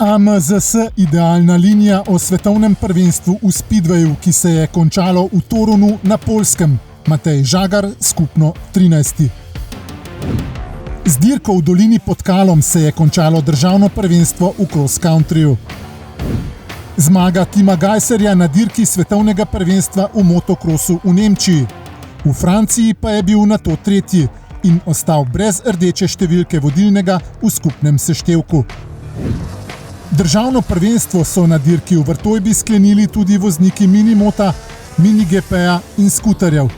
AMZS idealna linija o svetovnem prvenstvu v speedwayu, ki se je končalo v Torunu na Poljskem. Matej Žagar skupno 13. Z dirko v dolini pod Kalom se je končalo državno prvenstvo v cross countryju. Zmaga Tima Gajserja na dirki svetovnega prvenstva v motokrosu v Nemčiji. V Franciji pa je bil nato tretji in ostal brez rdeče številke vodilnega v skupnem seštevku. Državno prvenstvo so na dirki v Vrtojbi sklenili tudi vozniki minimota, mini-GP-ja in skuterjev.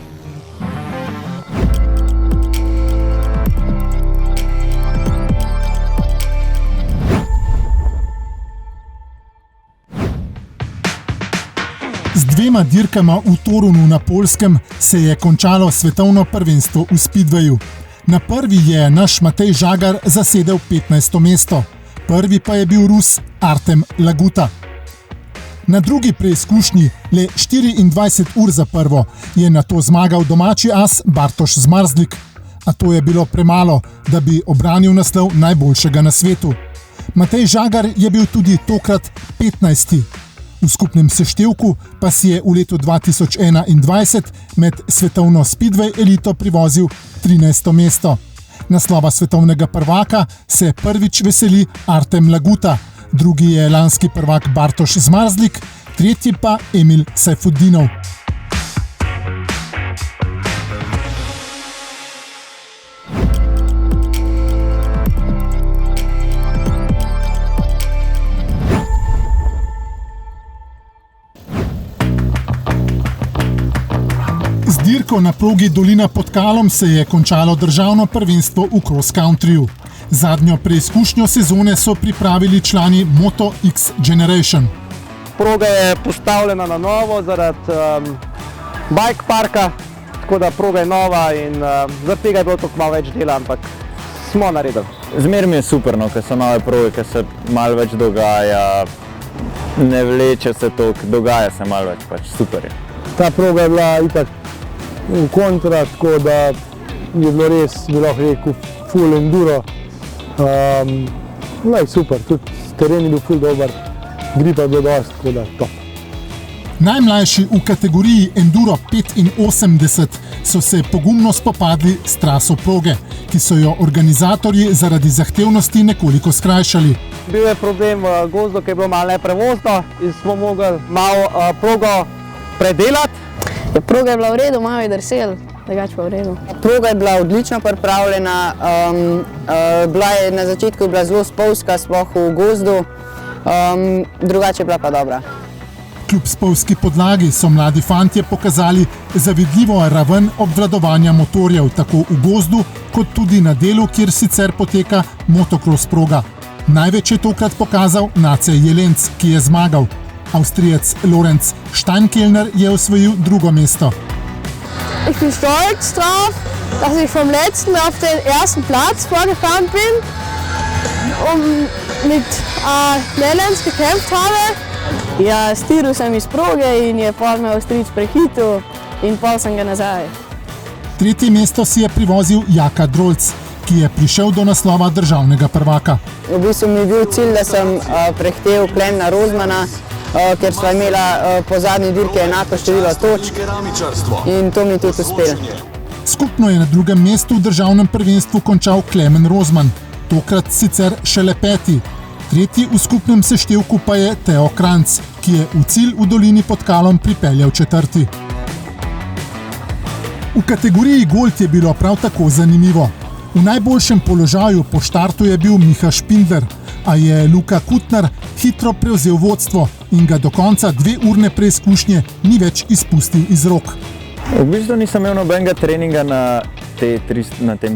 Z dvema dirkama v Torunu na Poljskem se je končalo svetovno prvenstvo v speedwayu. Na prvi je naš Matej Žagar zasedel 15. mesto. Prvi pa je bil Rus Artem Laguta. Na drugi preizkušnji, le 24 ur za prvo, je nato zmagal domači as Bartoš Zmarzlik. A to je bilo premalo, da bi obranil naslov najboljšega na svetu. Matej Žagar je bil tudi tokrat 15. V skupnem seštevku pa si je v letu 2021 med svetovno speedway elito privozil 13. mesto. Naslova svetovnega prvaka se prvič veseli Artem Laguta, drugi je lanski prvak Bartoš Zmarzlik, tretji pa Emil Sajfudinov. Z dirko na progi Dolina pod Kalom se je končalo državno prvenstvo v cross countryju. Zadnjo preizkušnjo sezone so pripravili člani Moto X Generation. Proga je postavljena na novo zaradi bike parka, tako da proga je nova in zaradi tega je bilo toliko malo več dela, ampak smo naredili. Zmer mi je super, ker so nove proge, ker se malo več dogaja, ne vleče se toliko, dogaja se malo več, pač super je. Ta proga je bila itak v kontra, tako da je bilo res, bi lahko rekel, full enduro. Super, tudi teren je bil full dober, gripa je bil dosti, tako da top. Najmlajši v kategoriji Enduro 85 so se pogumno spopadli s traso proge, ki so jo organizatorji zaradi zahtevnosti nekoliko skrajšali. Bil je problem v gozdu, ki je bilo malo neprevozno in smo mogli malo progo predelati. Proga je bila v redu, malo je drsel, drugače pa v redu. Proga je bila odlično pripravljena, na začetku je bila zelo spolzka, sploh v gozdu, drugače je bila pa dobra. Kljub spolzki podlagi so mladi fantje pokazali zavidljivo raven obvladovanja motorjev, tako v gozdu, kot tudi na delu, kjer sicer poteka motocross proga. Največ je tokrat pokazal Nace Jelenc, ki je zmagal. Avstrijec Lorenz Steinkellner je osvojil drugo mesto. Ich bin stolz drauf, dass ich vom letzten auf den ersten Platz vorgefahren bin und mit Jelenc gekämpft habe. Ja, stiril sem iz proge in je pol me Avstrijec prehitil in pol sem ga nazaj. Tretje mesto si je privozil Jaka Drolc, ki je prišel do naslova državnega prvaka. V bistvu mi je bil cilj, da sem prehitel Klemna Rozmana, ker sva imela po zadnji dirki enako število točk in to mi je tudi uspelo. Skupno je na drugem mestu v državnem prvenstvu končal Klemen Rozman, tokrat sicer šele 5. Tretji v skupnem seštevku pa je Teo Kranjc, ki je v cilj v dolini pod Kalom pripeljal 4. V kategoriji Gold je bilo prav tako zanimivo. V najboljšem položaju po štartu je bil Miha Špindler, a je Luka Kutnar hitro prevzel vodstvo in ga do konca 2-urne preizkušnje ni več izpustil iz rok. V bistvu nisem imel nobenega treninga na tem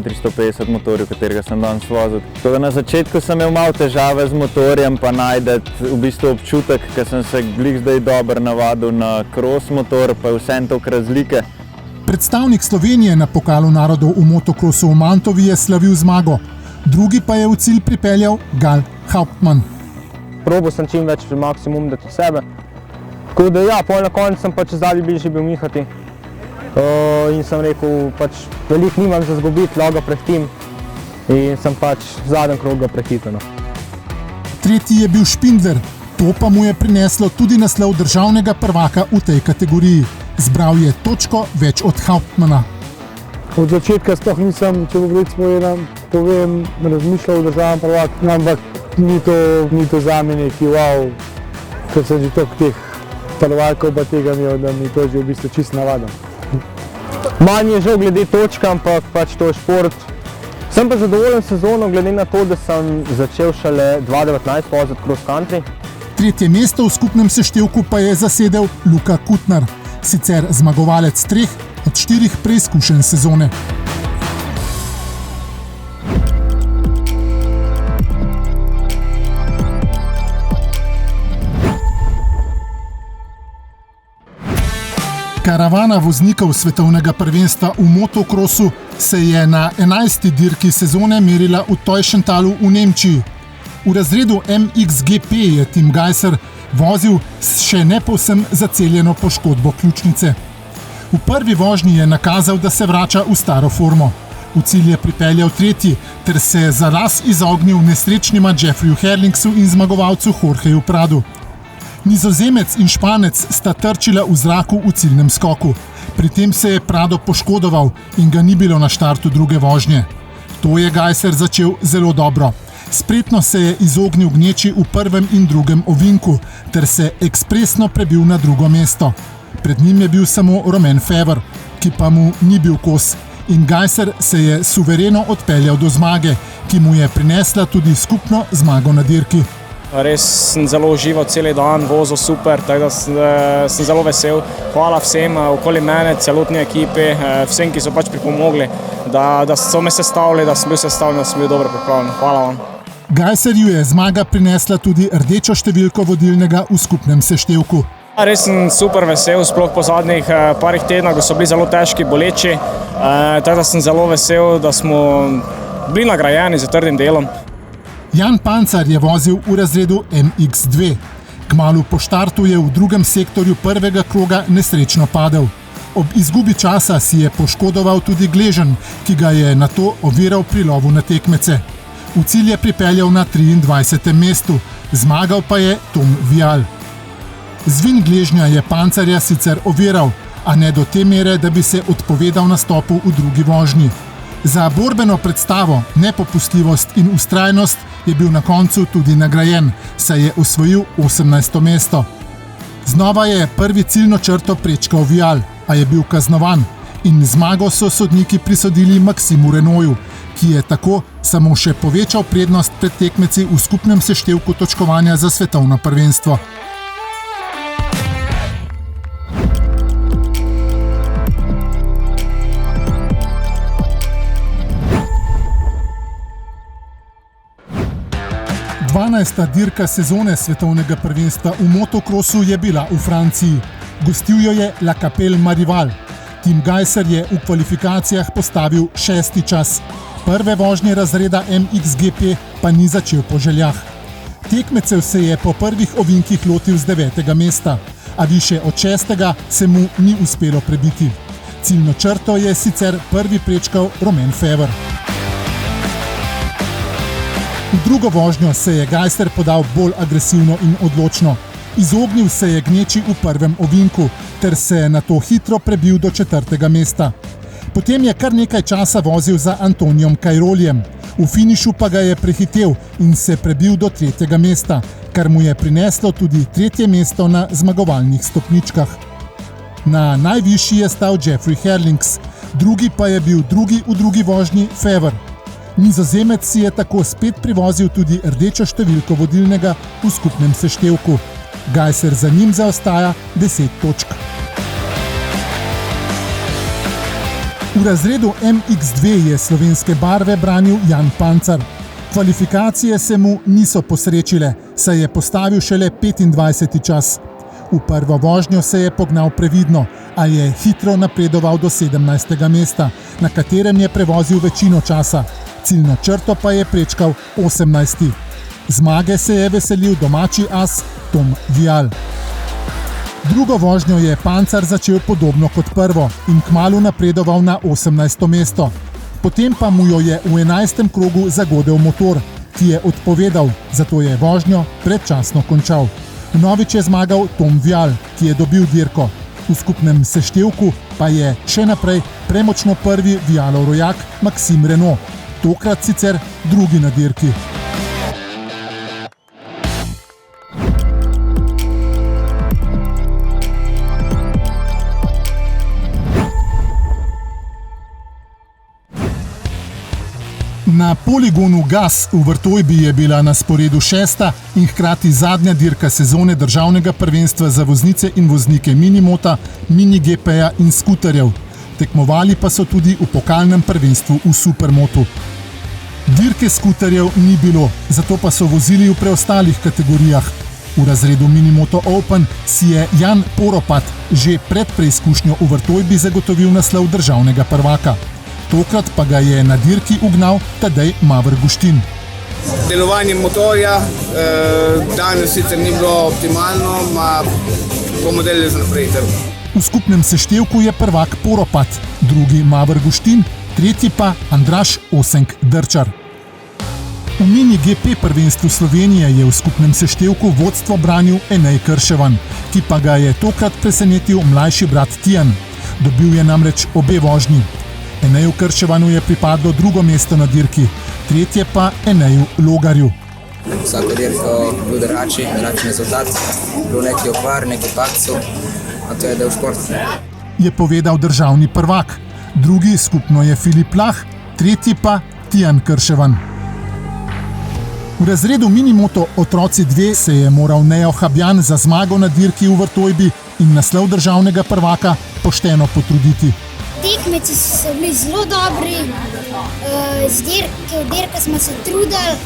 350 motorju, katerega sem danes vozil. Tako da na začetku sem imel malo težave z motorjem, pa najdeti v bistvu občutek, ker sem se glih zdaj dobro navadil na cross motor, pa je vseeno toliko razlike. Predstavnik Slovenije na Pokalu narodov v motokrosu v Mantovi je slavil zmago, drugi pa je v cilj pripeljal Gal Hauptmann. Probal sem čim več maksimum dati v sebe. Tako da ja, pol na koncu sem pač zdaj bližje bil Mihati. In sem rekel, pač veliko nimam za zgubiti, lahko ga prehitim in sem pač zadnji krog ga prehitil. tretji je bil Špindler, to pa mu je prineslo tudi naslov državnega prvaka v tej kategoriji. Zbral je točko več od Hauptmana. Od začetka sploh nisem, če povem, razmišljal o državnem prvaku, ampak ni to zame neki wow, ker sem že toliko teh prvakov pa tega imel, da mi to že v bistvu čisto navada. Manj je žal glede točk, ampak pač to je šport. Sem pa zadovoljen sezono glede na to, da sem začel šele 2019 voziti cross country. Tretje mesto v skupnem seštevku pa je zasedel Luka Kutnar, sicer zmagovalec 3 od 4 preizkušenj sezone. Karavana voznikov svetovnega prvenstva v motokrosu se je na 11. dirki sezone merila v Teuschentalu v Nemčiji. V razredu MXGP je Tim Gajser vozil s še ne povsem zaceljeno poškodbo ključnice. V prvi vožnji je nakazal, da se vrača v staro formo. V cilj je pripeljal tretji, ter se za las izognil nesrečnima Jeffreyju Herlingsu in zmagovalcu Jorgeju Pradu. Nizozemec in Španec sta trčila v zraku v ciljnem skoku. Pri tem se je Prado poškodoval in ga ni bilo na štartu druge vožnje. To je Gajser začel zelo dobro. Spretno se je izognil gneči v prvem in drugem ovinku, ter se ekspresno prebil na drugo mesto. Pred njim je bil samo Romain Febvre, ki pa mu ni bil kos, in Gajser se je suvereno odpeljal do zmage, ki mu je prinesla tudi skupno zmago na dirki. Res sem zelo užival cel dan, vozil super, tako da sem zelo vesel. Hvala vsem okoli mene, celotni ekipi, vsem, ki so pač pripomogli, da so me sestavili, da sem bil sestavljen, da sem bil dobro pripravljen. Hvala vam. Gajserju je zmaga prinesla tudi rdečo številko vodilnega v skupnem seštevku. Res sem super vesel, sploh po zadnjih parih tednah, ko so bili zelo težki, boleči. Tako da sem zelo vesel, da smo bili nagrajeni z trdim delom. Jan Pancar je vozil v razredu MX2. Kmalu po štartu je v drugem sektorju prvega kroga nesrečno padel. Ob izgubi časa si je poškodoval tudi gleženj, ki ga je nato oviral pri lovu na tekmece. V cilj je pripeljal na 23. mestu, zmagal pa je Tom Vial. Zvin gležnja je Pancarja sicer oviral, a ne do te mere, da bi se odpovedal nastopu v drugi vožnji. Za borbeno predstavo, nepopustljivost in vztrajnost je bil na koncu tudi nagrajen, saj je osvojil 18. mesto. Znova je prvi ciljno črto prečkal Vial, a je bil kaznovan in zmago so sodniki prisodili Maximu Renaultu, ki je tako samo še povečal prednost pred tekmeci v skupnem seštevku točkovanja za svetovno prvenstvo. Dvanajsta dirka sezone svetovnega prvenstva v motokrosu je bila v Franciji. Gostil jo je La Capelle Marival. Tim Gajser je v kvalifikacijah postavil 6. čas. Prve vožnje razreda MXGP pa ni začel po željah. Tekmecev se je po prvih ovinkih lotil z 9. mesta, a više od 6. se mu ni uspelo prebiti. Ciljno črto je sicer prvi prečkal Romain Febvre. V drugo vožnjo se je Gajser podal bolj agresivno in odločno. Izognil se je gneči v prvem ovinku, ter se nato hitro prebil do 4. mesta. Potem je kar nekaj časa vozil za Antonijom Cairoliem. V finišu pa ga je prehitel in se prebil do 3. mesta, kar mu je prineslo tudi 3. mesto na zmagovalnih stopničkah. Na najvišji je stal Jeffrey Herlings, drugi pa je bil drugi v drugi vožnji Febvre. Nizozemec si je tako spet privozil tudi rdečo številko vodilnega v skupnem seštevku. Gajser za njim zaostaja 10 točk. V razredu MX2 je slovenske barve branil Jan Pancar. Kvalifikacije se mu niso posrečile, saj je postavil šele 25. čas. V prvo vožnjo se je pognal previdno, a je hitro napredoval do 17. mesta, na katerem je prevozil večino časa. Ciljno črto pa je prečkal 18. Zmage se je veselil domači as Tom Vial. Drugo vožnjo je Pancar začel podobno kot prvo in kmalu napredoval na 18. mesto. Potem pa mu jo je v 11. krogu zagodel motor, ki je odpovedal, zato je vožnjo predčasno končal. Vnovič je zmagal Tom Vial, ki je dobil dirko. V skupnem seštevku pa je še naprej premočno prvi Vialov rojak Maxime Renaux, tokrat sicer drugi na dirki. Na poligonu Gas v Vrtojbi je bila na sporedu 6. in hkrati zadnja dirka sezone državnega prvenstva za voznice in voznike minimota, mini-GP-ja in skuterjev. Tekmovali pa so tudi v pokalnem prvenstvu v supermotu. Dirke skuterjev ni bilo, zato pa so vozili v preostalih kategorijah. V razredu Minimoto Open si je Jan Poropat že pred preizkušnjo v Vrtojbi zagotovil naslov državnega prvaka. Tokrat pa ga je na dirki ugnal Tadej Mavr Guštin. Delovanje motorja danes sicer ni bilo optimalno, bomo delali za naprej. V skupnem seštevku je prvak Poropat, drugi Mavr Guštin, tretji pa Andraž Osenk-Drčar. V mini-GP prvenstvu Slovenije je v skupnem seštevku vodstvo branil Enej Krševan, ki pa ga je tokrat presenetil mlajši brat Tijan. Dobil je namreč obe vožnji. Eneju Krševanu je pripadlo drugo mesto na dirki, tretje pa Eneju Logarju. Vsako dirko bil drugačen rezultat, bil neki okvar, neki padcev, a to je del športa. Je povedal državni prvak, drugi skupno je Filip Lah, tretji pa Tijan Krševan. V razredu Minimoto Otroci 2 se je moral Nejo Habjan za zmago na dirki v Vrtojbi in naslov državnega prvaka pošteno potruditi. Tekmeci so bili zelo dobri, z dirke smo se trudili.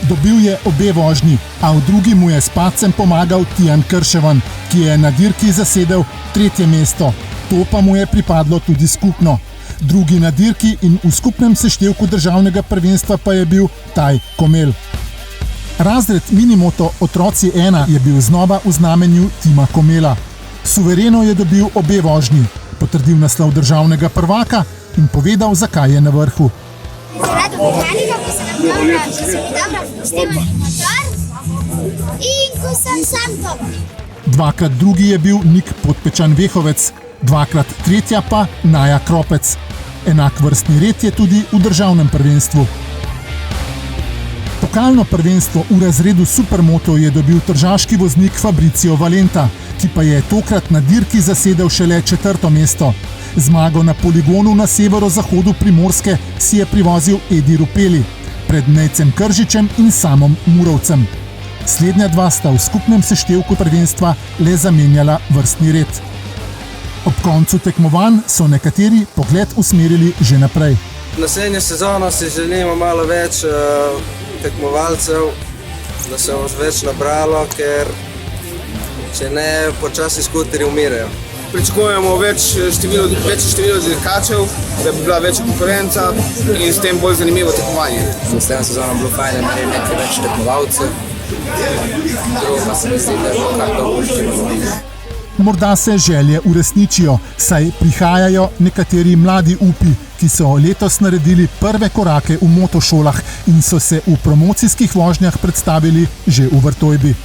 Dobil je obe vožnji, a v drugi mu je s padcem pomagal Tijan Krševan, ki je na dirki zasedel tretje mesto. To pa mu je pripadlo tudi skupno. Drugi na dirki in v skupnem seštevku državnega prvenstva pa je bil Taj Komel. Razred Minimoto Otroci 1 je bil znova v znamenju Tima Komela. Suvereno je dobil obe vožnji, potrdil naslov državnega prvaka in povedal, zakaj je na vrhu. Zaradi mehanika, ko se nam dobro, da se mi dobro postima motor in ko sem sam dober. Dvakrat drugi je bil Nik Podpečan-Vehovec, dvakrat tretja pa Naja Kropec. Enak vrstni red je tudi v državnem prvenstvu. Pokalno prvenstvo v razredu Supermoto je dobil tržaški voznik Fabricio Valenta, ki pa je tokrat na dirki zasedel šele četrto mesto. Zmago na poligonu na severozahodu Primorske si je privozil Edi Rupeli, pred Nejcem Kržičem in Samom Murovcem. Slednja dva sta v skupnem seštevku prvenstva le zamenjala vrstni red. Ob koncu tekmovanj so nekateri pogled usmerili že naprej. Naslednjo sezono si želimo malo več tekmovalcev, da se bo več nabralo, ker če ne, počasi skuterji umirajo. Pričakujemo večje število dirkačev, da bi bila večja konkurenca in s tem bolj zanimivo tekmovanje. Naslednjo sezono bilo fajn, da imeli nekaj več tekmovalcev, drugo pa se mi zdi, da je bilo kar dobro število. Morda se želje uresničijo, saj prihajajo nekateri mladi upi, ki so letos naredili prve korake v motošolah in so se v promocijskih vožnjah predstavili že v Vrtojbi.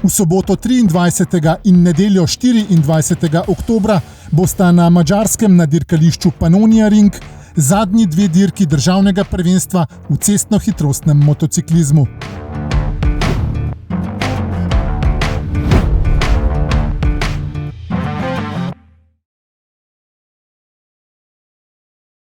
V soboto 23. in nedeljo 24. oktobra bosta na madžarskem na dirkališču Pannonia Ring zadnji dve dirki državnega prvenstva v cestno-hitrostnem motociklizmu.